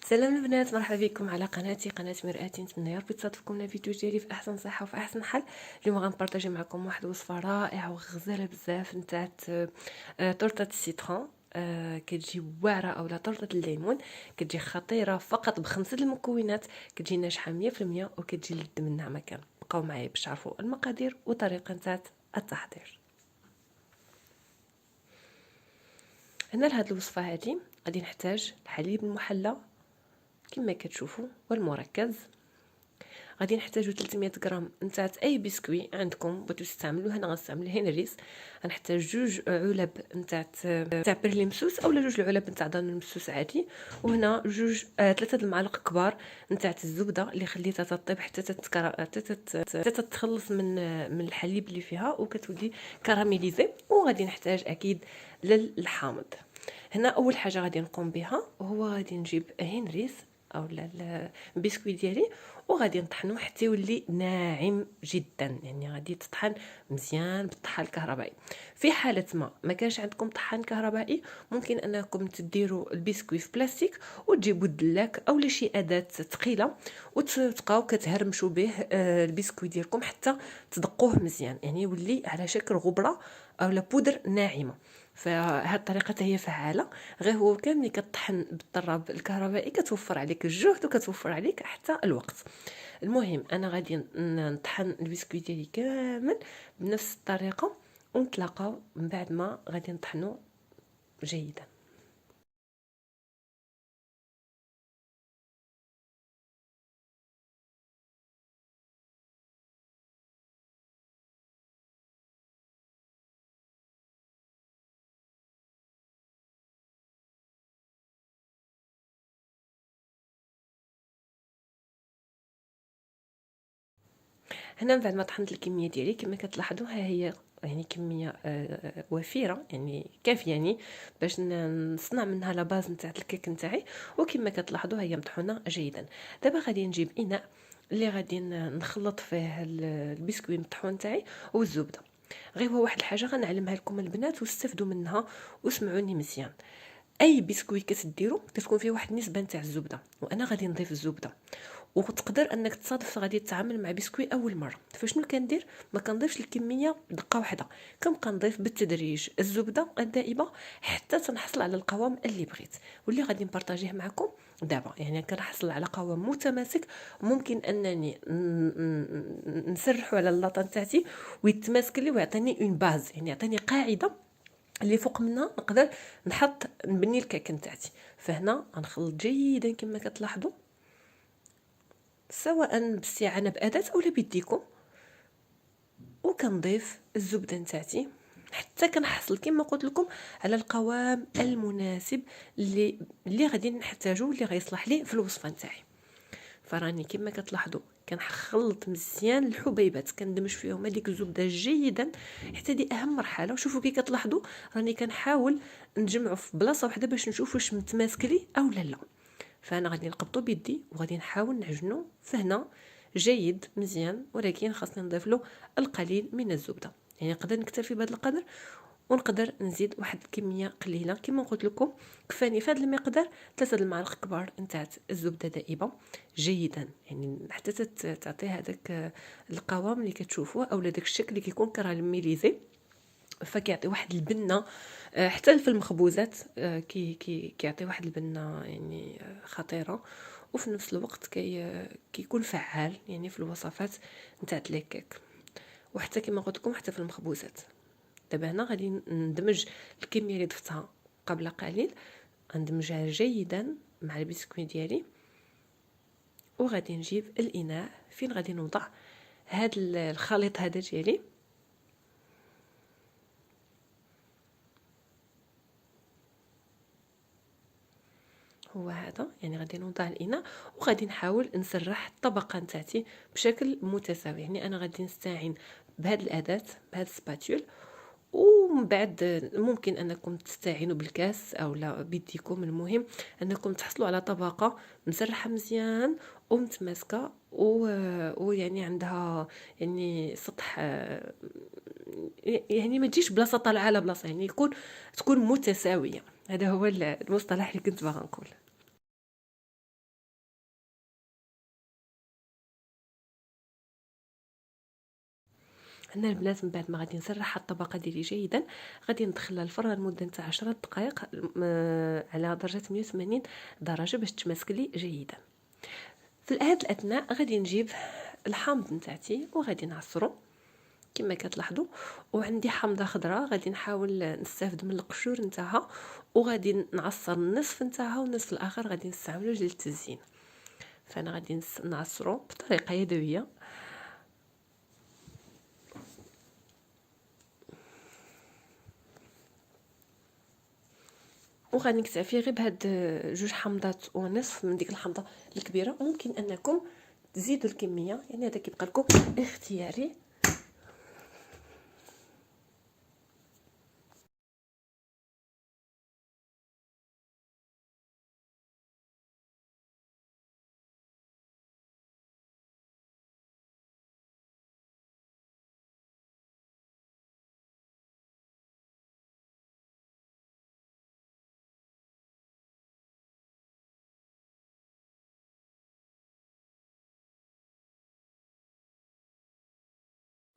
سلام البنات، مرحبا بكم على قناه مرآتي. نتمنى يا ربي تصادفكم الفيديو ديالي في احسن صحه وفي احسن حال. اليوم غنبارطاجي معكم واحد الوصفه رائعه وغزاله بزاف نتاع تورته السيترون. كتجي واعره اولا تورته الليمون، كتجي خطيره فقط بخمسه المكونات، كتجي ناجحه 100% وكتجي لذ منها ما كان. بقاو معايا باش تعرفوا المقادير وطريقه نتاع التحضير. هنا لهاد الوصفه هادي غادي نحتاج الحليب المحلى كما كتشوفوا والمركز. غادي نحتاجو 300 غرام نتاع اي بسكوي عندكم بغيتو تستعملوه. انا غنستعمل هنريس. غنحتاج 2 علب نتاع برلي مسوس اولا 2 العلب نتاع دانون مسوس عادي. وهنا 3 المعالق كبار نتاع الزبده اللي خليتها تطيب حتى تتخلص من الحليب اللي فيها وكتولي كراميليزي. وغادي نحتاج اكيد للحامض. هنا اول حاجه غادي نقوم بها هو غادي نجيب هنريس او البسكوي ديالي وغادي نطحنوه حتى يولي ناعم جدا. يعني غادي تطحن مزيان بالطحان الكهربائي. في حاله ما كانش عندكم طحان كهربائي، ممكن انكم تديروا البسكوي في بلاستيك وتجيبوا الدلاك او شي اداه ثقيله وتبقاو كتهرمشوا به البسكوي ديالكم حتى تدقوه مزيان، يعني يولي على شكل غبره او بودر ناعمه. فهاد الطريقه هي فعاله. غير هو كان ملي كطحن بالطراب الكهربائي كتوفر عليك الجهد وكتوفر عليك حتى الوقت. المهم انا غادي نطحن البسكويت ديالي كامل بنفس الطريقه ونتلاقاو من بعد ما غادي نطحنو جيدا. هنا من بعد ما طحنت الكميه ديالي كما كتلاحظوا ها هي، يعني كميه وفيره يعني كافيه يعني باش نصنع منها لا باز نتاع الكيك نتاعي. وكما كتلاحظوا هي مطحونه جيدا. دابا غادي نجيب اناء اللي غادي نخلط فيه البسكوي المطحون نتاعي والزبده. غير هو واحد الحاجه غنعلمها لكم البنات واستفدوا منها واسمعوني مزيان. اي بسكوي كتديروا كتكون فيه واحد النسبه نتاع الزبده، وانا غادي نضيف الزبده. وتقدر انك تصادف غادي تتعامل مع بسكوي اول مره، فشنو كندير؟ ما كنضيفش الكميه دقه واحده، كنبقى نضيف بالتدريج الزبده الدائبه حتى تنحصل على القوام اللي بغيت واللي غادي نبارطاجيه معكم دابا. يعني كنحصل على قوام متماسك، ممكن انني نسرحو على اللاطه نتاعتي ويتماسك لي ويعطيني اون باز، يعني يعطيني قاعده اللي فوق منها نقدر نبني الكيك نتاعتي. فهنا غنخلط جيدا كما كتلاحظوا، سواء باستعانه باداه اولا بيديكم، وكنضيف الزبده نتاعتي حتى كنحصل كما قلت لكم على القوام المناسب اللي غادي نحتاجو اللي غيصلح لي في الوصفه نتاعي. فراني كما كتلاحظوا كنخلط مزيان الحبيبات، كندمج فيهم هذيك الزبده جيدا حتى دي اهم مرحله. وشوفوا كي كتلاحظوا راني كنحاول نجمعوا في بلاصه واحده باش نشوف واش متماسك لي او لا. فانا غادي نقبطو بيدي وغادي نحاول نعجنو فهنا جيد مزيان، ولكن خاصني نضيف له القليل من الزبده. يعني نقدر نكتفي بهذا القدر ونقدر نزيد واحد الكميه قليله كما قلت لكم. كفاني في هذا المقدار 3 المعالق كبار نتاع الزبده دائبه جيدا، يعني حتى تعطي هذاك القوام اللي كتشوفوه او داك الشكل اللي كيكون كراميليزي، فكيعطي واحد البنه. حتى في المخبوزات كيعطي واحد البنه يعني خطيره، وفي نفس الوقت كيكون فعال يعني في الوصفات نتاع الكيك، وحتى كما قلت لكم حتى في المخبوزات. دابا هنا غادي ندمج الكميه اللي ضفتها قبل قليل، ندمجها جيدا مع البسكويت ديالي. وغادي نجيب الاناء فين غادي نوضع هذا الخليط هذا ديالي. هو هذا، يعني غادي نوضع الاناء وغادي نحاول نسرح الطبقه نتاعتي بشكل متساوي. يعني انا غادي نستعين بهذه الاداه بهذا السباتول، ومن بعد ممكن انكم تستعينوا بالكاس او لا بيديكم. المهم انكم تحصلوا على طبقه مسرحه مزيان ومتماسكه ويعني عندها يعني سطح، يعني ما تجيش بلاصه طالعه على بلاصه، يعني تكون متساويه. هذا هو المصطلح اللي كنت باغا نقول. عندنا البنات من بعد ما غادي نسرح الطبقه ديالي جيدا، غادي ندخلها الفران لمده نتاع 10 دقائق على درجه 180 درجه باش تماسك لي جيدا. في هذا الاثناء غادي نجيب الحامض نتاعتي وغادي نعصرو كما كتلاحظوا. وعندي حامضه خضراء غادي نحاول نستافد من القشور نتاعها، وغادي نعصر النصف نتاعها والنصف الاخر غادي نستعملو للتزيين. فانا غادي نعصرو بطريقه يدويه. وغادي نكتفي غير بهاد 2 حامضات ونصف من ديك الحامضه الكبيره. ممكن انكم تزيدوا الكميه، يعني هذا كيبقى لكم اختياري.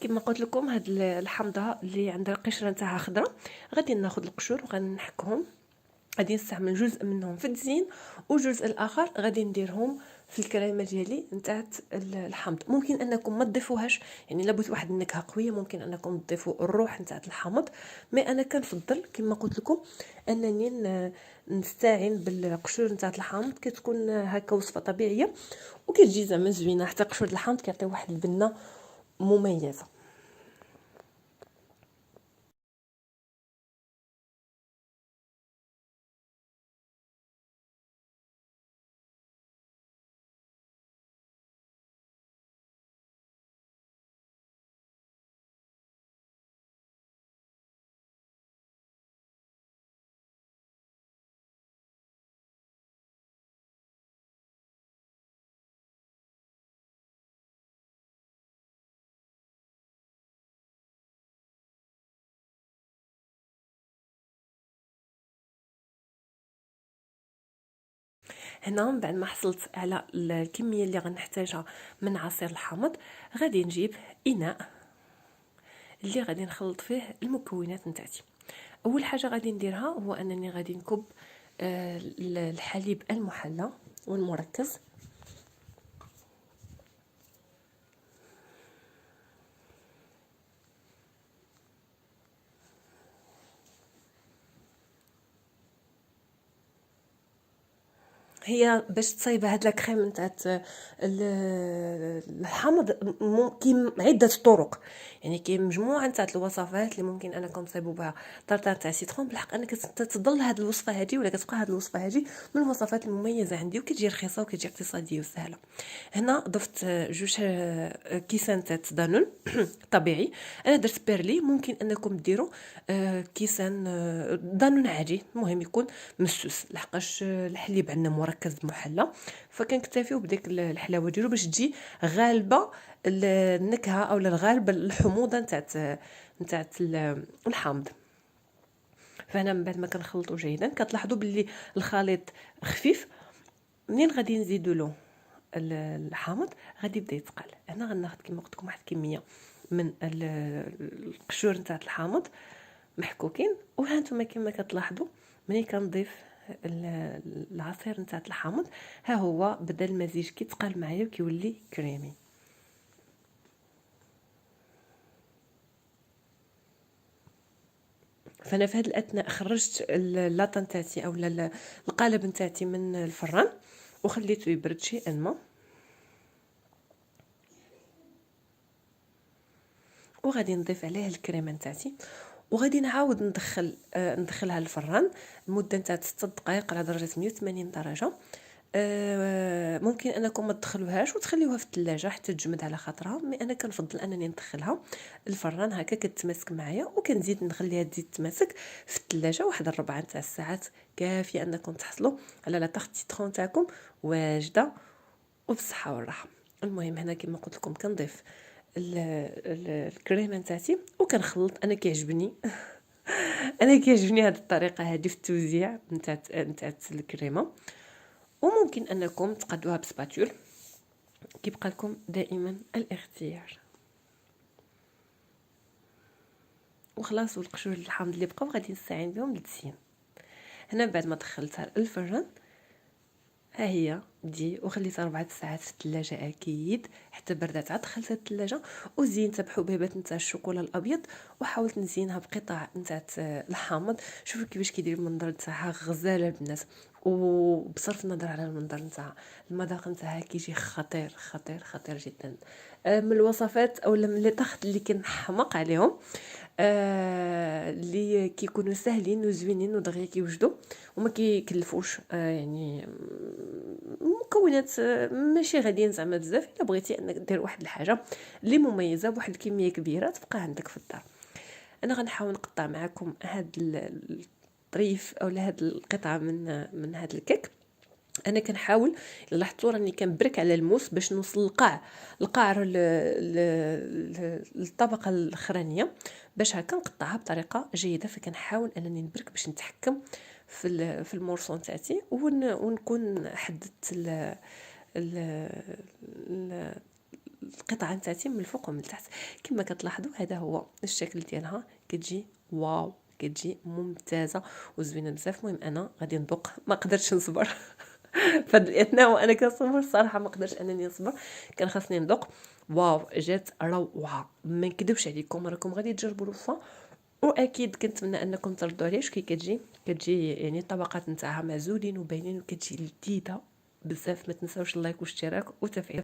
كما قلت لكم هاد الحامضه اللي عندها القشره نتاعها خضراء، غادي ناخذ القشور وغنحكهم. غادي نستعمل جزء منهم في التزيين وجزء الاخر غادي نديرهم في الكريمه ديالي نتاع الحامض. ممكن انكم ما تضيفوهاش، يعني الا بغيت واحد النكهه قويه ممكن انكم تضيفوا الروح نتاع الحامض، مي انا كنفضل كما قلت لكم انني نستعين بالقشور نتاع الحامض. كتكون هكا وصفه طبيعيه وكتجي زعما زوينه، حتى قشور الحامض كيعطيو واحد البنه مميزه. هنا من بعد ما حصلت على الكميه اللي غنحتاجها من عصير الحامض، غادي نجيب اناء اللي غادي نخلط فيه المكونات نتاعتي. اول حاجه غادي نديرها هو انني غادي نكب الحليب المحلى والمركز. هي باش تصايب هاد لاكريم نتاعت الحامض كاين عده طرق، يعني كاين مجموعه نتاع الوصفات اللي ممكن انكم تصايبوا بها طرطار تاع سيترون. بالحق انك تظل هاد الوصفه هذه ولا كتبقى هاد الوصفه هذه من الوصفات المميزه عندي وكتجي رخيصه وكتجي اقتصاديه وسهله. هنا ضفت 2 كيسان تاع دانون طبيعي. انا درت بيرلي، ممكن انكم ديروا كيسان دانون عادي، المهم يكون مسوس لحقاش الحليب عندنا مركز محلى، فكنكتفيو بديك الحلاوه ديالو باش تجي غالبه النكهه او الغالبه الحموضه نتاع الحامض. فانا من بعد ما كنخلطو جيدا كتلاحظوا باللي الخليط خفيف. منين غادي نزيدوا له الحامض غادي يبدا يتقل. هنا غناخذ كما قلت لكم واحد الكميه من القشور نتاع الحامض محكوكين. وهانتوما كما كتلاحظوا ملي كنضيف العصير نتاع الحامض ها هو بدا المزيج كيتقال معايا وكيولي كريمي. فانا في هذا الاثناء خرجت اللاطه نتاعتي او القالب نتاعتي من الفران وخليته يبرد شيئا ما، وغادي نضيف عليه الكريمه نتاعتي وغادي نعاود ندخلها للفران لمده نتاع 6 دقائق على درجه 180 درجه. ممكن انكم ما تدخلوهاش وتخليوها في الثلاجه حتى تجمد على خاطرها، مي انا كنفضل انني ندخلها الفران هكا كتماسك معايا، وكنزيد نخليها تزيد تماسك في الثلاجه واحد الربع نتاع الساعات كافيه انكم تحصلوا على لا طارت سيترون تاعكم واجده وبالصحه والراحه. المهم هنا كما قلت لكم كنضيف الكريمه نتاعتي وكنخلط. انا كيعجبني انا كيعجبني هذه الطريقه هذه في التوزيع نتاع الكريمه. وممكن انكم تقادوها بسباتول، كيبقى لكم دائما الاختيار. وخلاص. والقشور الحامض اللي بقاو غادي نستعين بهم للتزيين. هنا بعد ما دخلتها الفران، ها هي دي، وخليتها 4 ساعات في الثلاجه اكيد حتى بردات. عاد دخلتها الثلاجه وزينتها بحبيبات نتاع الشوكولا الابيض، وحاولت نزينها بقطع نتاع الحامض. شوفوا كيفاش كيدير المنظر تاعها غزاله البنات. وبصرف النظر على المنظر نتاعها، المذاق نتاعها كيجي خطير خطير خطير جدا. من الوصفات او من لي طخت اللي كنحماق عليهم، اللي كيكونوا ساهلين وزوينين ودغيا كيوجدوا وما كيكلفوش. يعني مكونات ماشي غاديين زعما بزاف. الا بغيتي انك دير واحد الحاجه اللي مميزه بواحد الكميه كبيره تبقى عندك في الدار. انا غنحاول نقطع معكم هاد الطريف او هاد القطعه من هاد الكيك. انا كنحاول، لاحظتوا راني كنبرك على الموس باش نوصل القعر للطبقه الاخرانيه، باش هكا نقطعها بطريقه جيده. فكنحاول انني نبرك باش نتحكم في المورسون تاعتي، ونكون حددت القطعه نتاعتي من الفوق ومن التحت. كما كتلاحظوا هذا هو الشكل ديالها، كتجي واو، كتجي ممتازه وزوينه بزاف. المهم انا غادي ندوق، ما قدرتش نصبر فهاد الاثناء وانا كنصبر الصراحه ما قدرتش انني نصبر، كان خاصني ندوق. واو جات روعه، ما نكذبش عليكم، راكم غادي تجربوا الوصفه واكيد كنتمنى انكم تردوا عليها. كي كتجي يعني الطبقات نتاعها معزولين وباينين، وكتجي لذيذه بزاف. ما تنساوش اللايك والاشتراك وتفعيل